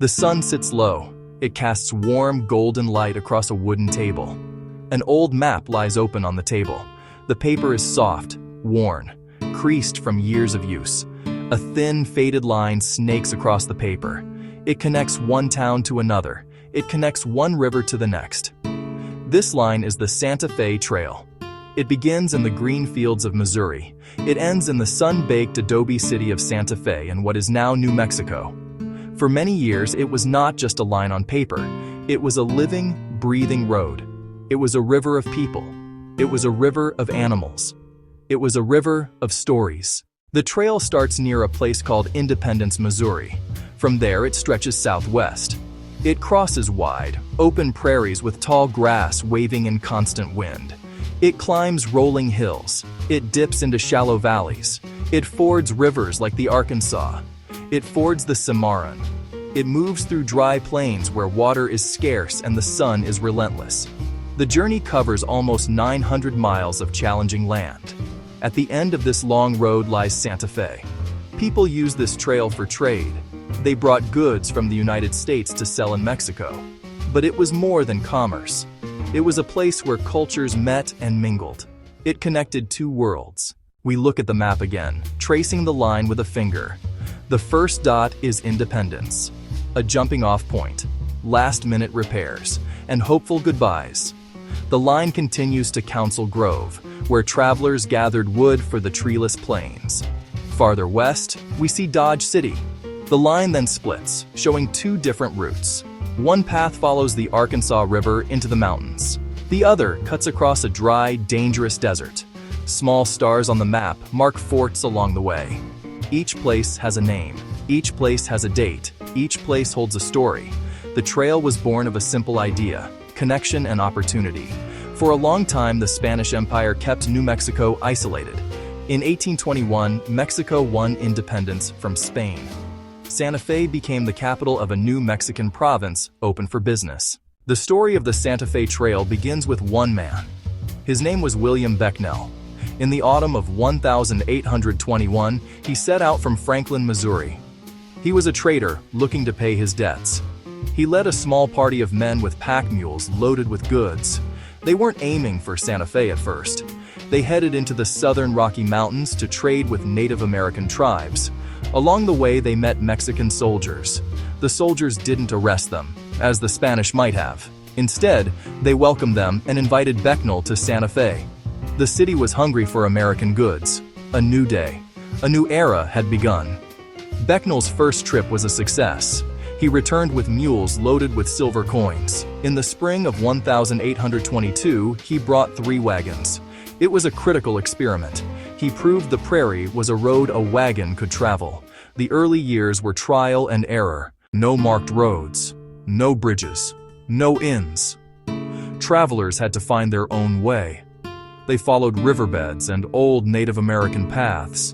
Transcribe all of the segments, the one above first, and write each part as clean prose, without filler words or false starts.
The sun sits low. It casts warm, golden light across a wooden table. An old map lies open on the table. The paper is soft, worn, creased from years of use. A thin, faded line snakes across the paper. It connects one town to another. It connects one river to the next. This line is the Santa Fe Trail. It begins in the green fields of Missouri. It ends in the sun-baked adobe city of Santa Fe in what is now New Mexico. For many years, it was not just a line on paper. It was a living, breathing road. It was a river of people. It was a river of animals. It was a river of stories. The trail starts near a place called Independence, Missouri. From there, it stretches southwest. It crosses wide, open prairies with tall grass waving in constant wind. It climbs rolling hills. It dips into shallow valleys. It fords rivers like the Arkansas. It fords the Cimarron. It moves through dry plains where water is scarce and the sun is relentless. The journey covers almost 900 miles of challenging land. At the end of this long road lies Santa Fe. People use this trail for trade. They brought goods from the United States to sell in Mexico. But it was more than commerce. It was a place where cultures met and mingled. It connected two worlds. We look at the map again, tracing the line with a finger. The first dot is Independence, a jumping-off point, last-minute repairs, and hopeful goodbyes. The line continues to Council Grove, where travelers gathered wood for the treeless plains. Farther west, we see Dodge City. The line then splits, showing two different routes. One path follows the Arkansas River into the mountains. The other cuts across a dry, dangerous desert. Small stars on the map mark forts along the way. Each place has a name. Each place has a date. Each place holds a story. The trail was born of a simple idea: connection and opportunity. For a long time, the Spanish Empire kept New Mexico isolated. In 1821, Mexico won independence from Spain. Santa Fe became the capital of a new Mexican province, open for business. The story of the Santa Fe Trail begins with one man. His name was William Becknell. In the autumn of 1821, he set out from Franklin, Missouri. He was a trader looking to pay his debts. He led a small party of men with pack mules loaded with goods. They weren't aiming for Santa Fe at first. They headed into the southern Rocky Mountains to trade with Native American tribes. Along the way, they met Mexican soldiers. The soldiers didn't arrest them, as the Spanish might have. Instead, they welcomed them and invited Becknell to Santa Fe. The city was hungry for American goods. A new day, a new era had begun. Becknell's first trip was a success. He returned with mules loaded with silver coins. In the spring of 1822, he brought 3 wagons. It was a critical experiment. He proved the prairie was a road a wagon could travel. The early years were trial and error. No marked roads, no bridges, no inns. Travelers had to find their own way. They followed riverbeds and old Native American paths.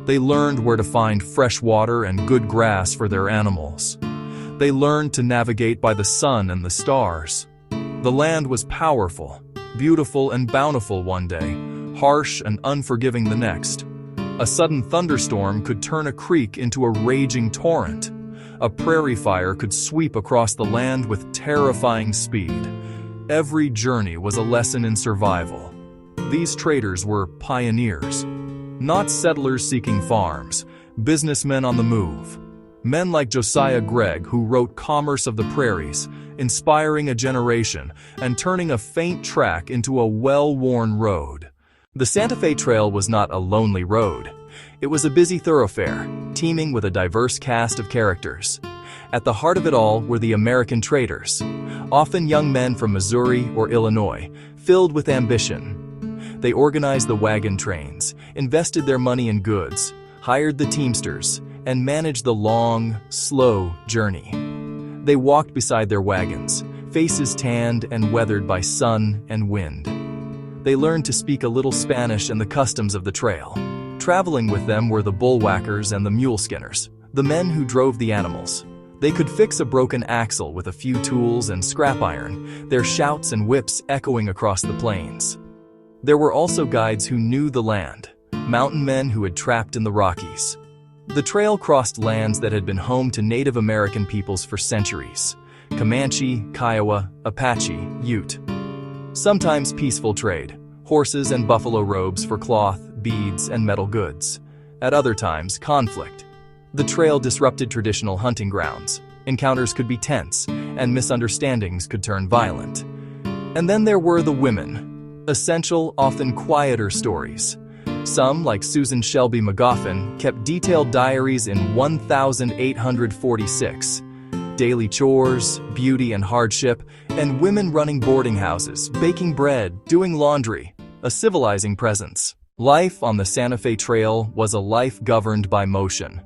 They learned where to find fresh water and good grass for their animals. They learned to navigate by the sun and the stars. The land was powerful, beautiful and bountiful one day, harsh and unforgiving the next. A sudden thunderstorm could turn a creek into a raging torrent. A prairie fire could sweep across the land with terrifying speed. Every journey was a lesson in survival. These traders were pioneers, not settlers seeking farms, businessmen on the move. Men like Josiah Gregg, who wrote Commerce of the Prairies, inspiring a generation and turning a faint track into a well-worn road. The Santa Fe Trail was not a lonely road. It was a busy thoroughfare, teeming with a diverse cast of characters. At the heart of it all were the American traders, often young men from Missouri or Illinois, filled with ambition. They organized the wagon trains, invested their money in goods, hired the teamsters, and managed the long, slow journey. They walked beside their wagons, faces tanned and weathered by sun and wind. They learned to speak a little Spanish and the customs of the trail. Traveling with them were the bullwhackers and the mule skinners, the men who drove the animals. They could fix a broken axle with a few tools and scrap iron, their shouts and whips echoing across the plains. There were also guides who knew the land, mountain men who had trapped in the Rockies. The trail crossed lands that had been home to Native American peoples for centuries: Comanche, Kiowa, Apache, Ute. Sometimes peaceful trade, horses and buffalo robes for cloth, beads, and metal goods. At other times, conflict. The trail disrupted traditional hunting grounds. Encounters could be tense, and misunderstandings could turn violent. And then there were the women. Essential, often quieter stories. Some, like Susan Shelby McGoffin, kept detailed diaries in 1846. Daily chores, beauty and hardship, and women running boarding houses, baking bread, doing laundry, a civilizing presence. Life on the Santa Fe Trail was a life governed by motion.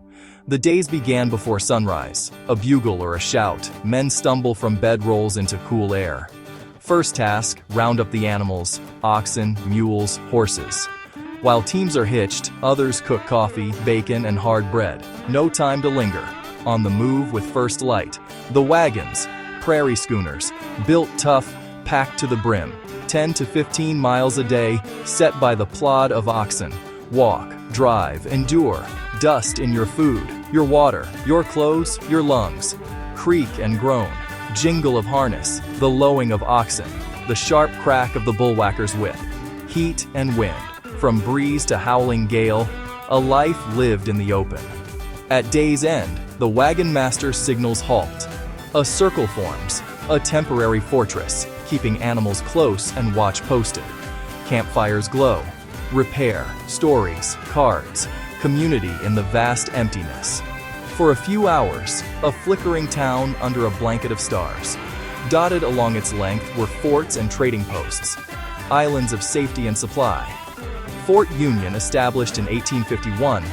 The days began before sunrise, a bugle or a shout, men stumble from bedrolls into cool air. First task, round up the animals, oxen, mules, horses. While teams are hitched, others cook coffee, bacon, and hard bread. No time to linger. On the move with first light. The wagons, prairie schooners, built tough, packed to the brim. 10 to 15 miles a day, set by the plod of oxen. Walk, drive, endure. Dust in your food, your water, your clothes, your lungs. Creak and groan. Jingle of harness, the lowing of oxen. The sharp crack of the bullwhacker's whip. Heat and wind. From breeze to howling gale, a life lived in the open. At day's end, the wagon master signals halt. A circle forms, a temporary fortress, keeping animals close and watch posted. Campfires glow. Repair, stories, cards, community in the vast emptiness. For a few hours, a flickering town under a blanket of stars. Dotted along its length were forts and trading posts, islands of safety and supply. Fort Union, established in 1851,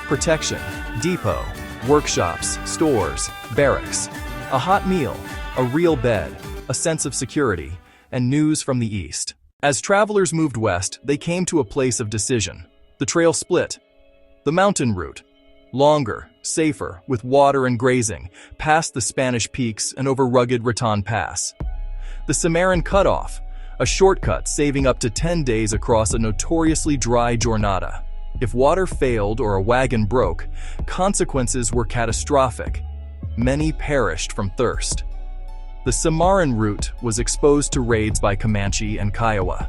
protection, depot, workshops, stores, barracks, a hot meal, a real bed, a sense of security, and news from the east. As travelers moved west, they came to a place of decision. The trail split. The mountain route, longer, safer, with water and grazing, past the Spanish Peaks and over rugged Raton Pass. The Cimarron Cutoff, a shortcut saving up to 10 days across a notoriously dry jornada. If water failed or a wagon broke, consequences were catastrophic. Many perished from thirst. The Cimarron route was exposed to raids by Comanche and Kiowa.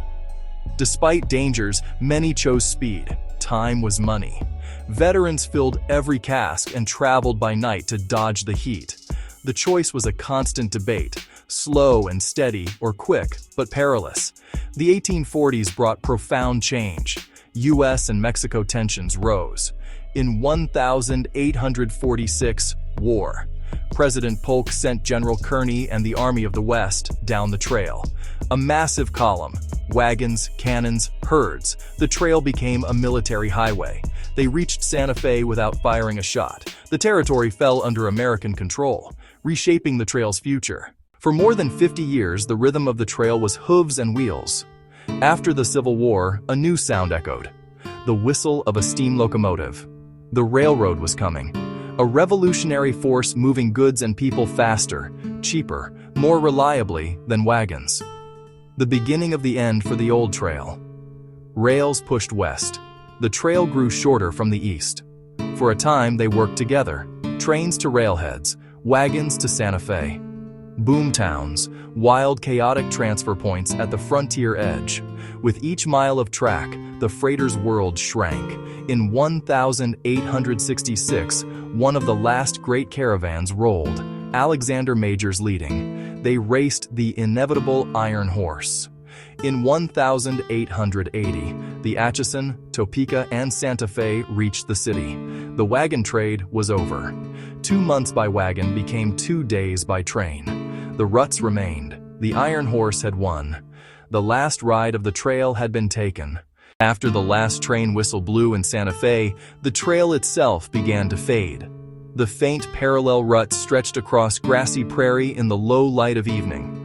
Despite dangers, many chose speed. Time was money. Veterans filled every cask and traveled by night to dodge the heat. The choice was a constant debate, slow and steady or quick, but perilous. The 1840s brought profound change. U.S. and Mexico tensions rose. In 1846, war. President Polk sent General Kearny and the Army of the West down the trail. A massive column, wagons, cannons, herds. The trail became a military highway. They reached Santa Fe without firing a shot. The territory fell under American control, reshaping the trail's future. For more than 50 years, the rhythm of the trail was hooves and wheels. After the Civil War, a new sound echoed. The whistle of a steam locomotive. The railroad was coming. A revolutionary force moving goods and people faster, cheaper, more reliably than wagons. The beginning of the end for the old trail. Rails pushed west. The trail grew shorter from the east. For a time, they worked together. Trains to railheads, wagons to Santa Fe. Boom towns, wild, chaotic transfer points at the frontier edge. With each mile of track, the freighter's world shrank. In 1866, one of the last great caravans rolled, Alexander Majors leading. They raced the inevitable Iron Horse. In 1880, the Atchison, Topeka, and Santa Fe reached the city. The wagon trade was over. 2 months by wagon became 2 days by train. The ruts remained. The Iron Horse had won. The last ride of the trail had been taken. After the last train whistle blew in Santa Fe, the trail itself began to fade. The faint parallel ruts stretched across grassy prairie in the low light of evening.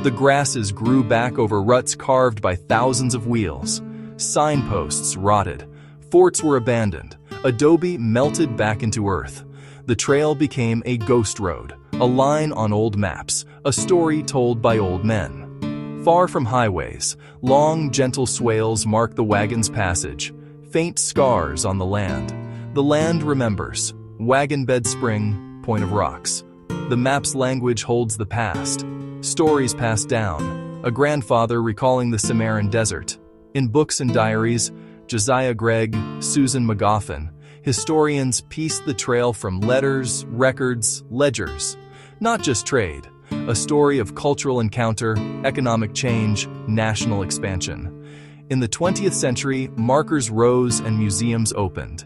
The grasses grew back over ruts carved by thousands of wheels. Signposts rotted. Forts were abandoned. Adobe melted back into earth. The trail became a ghost road, a line on old maps, a story told by old men. Far from highways, long, gentle swales mark the wagon's passage, faint scars on the land. The land remembers. Wagon bed spring, point of rocks. The map's language holds the past. Stories passed down. A grandfather recalling the Cimarron Desert. In books and diaries, Josiah Gregg, Susan McGoffin, historians piece the trail from letters, records, ledgers. Not just trade, a story of cultural encounter, economic change, national expansion. In the 20th century, markers rose and museums opened.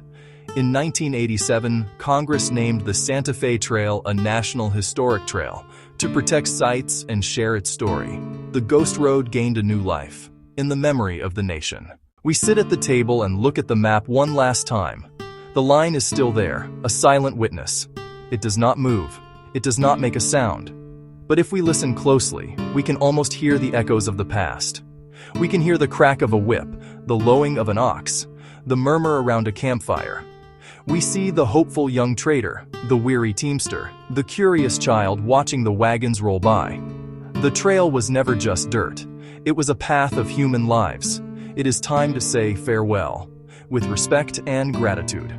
In 1987, Congress named the Santa Fe Trail a National Historic Trail to protect sites and share its story. The Ghost Road gained a new life in the memory of the nation. We sit at the table and look at the map one last time. The line is still there, a silent witness. It does not move. It does not make a sound. But if we listen closely, we can almost hear the echoes of the past. We can hear the crack of a whip, the lowing of an ox, the murmur around a campfire. We see the hopeful young trader, the weary teamster, the curious child watching the wagons roll by. The trail was never just dirt. It was a path of human lives. It is time to say farewell, with respect and gratitude.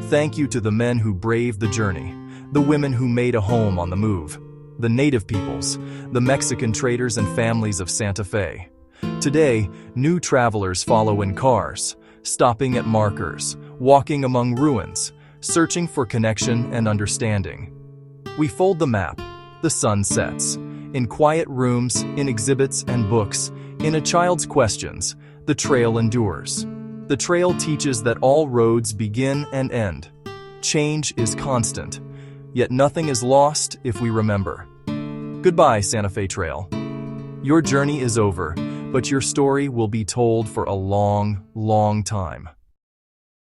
Thank you to the men who braved the journey, the women who made a home on the move, the native peoples, the Mexican traders and families of Santa Fe. Today, new travelers follow in cars, stopping at markers, walking among ruins, searching for connection and understanding. We fold the map. The sun sets. In quiet rooms, in exhibits and books, in a child's questions, the trail endures. The trail teaches that all roads begin and end. Change is constant, yet nothing is lost if we remember. Goodbye, Santa Fe Trail. Your journey is over, but your story will be told for a long, long time.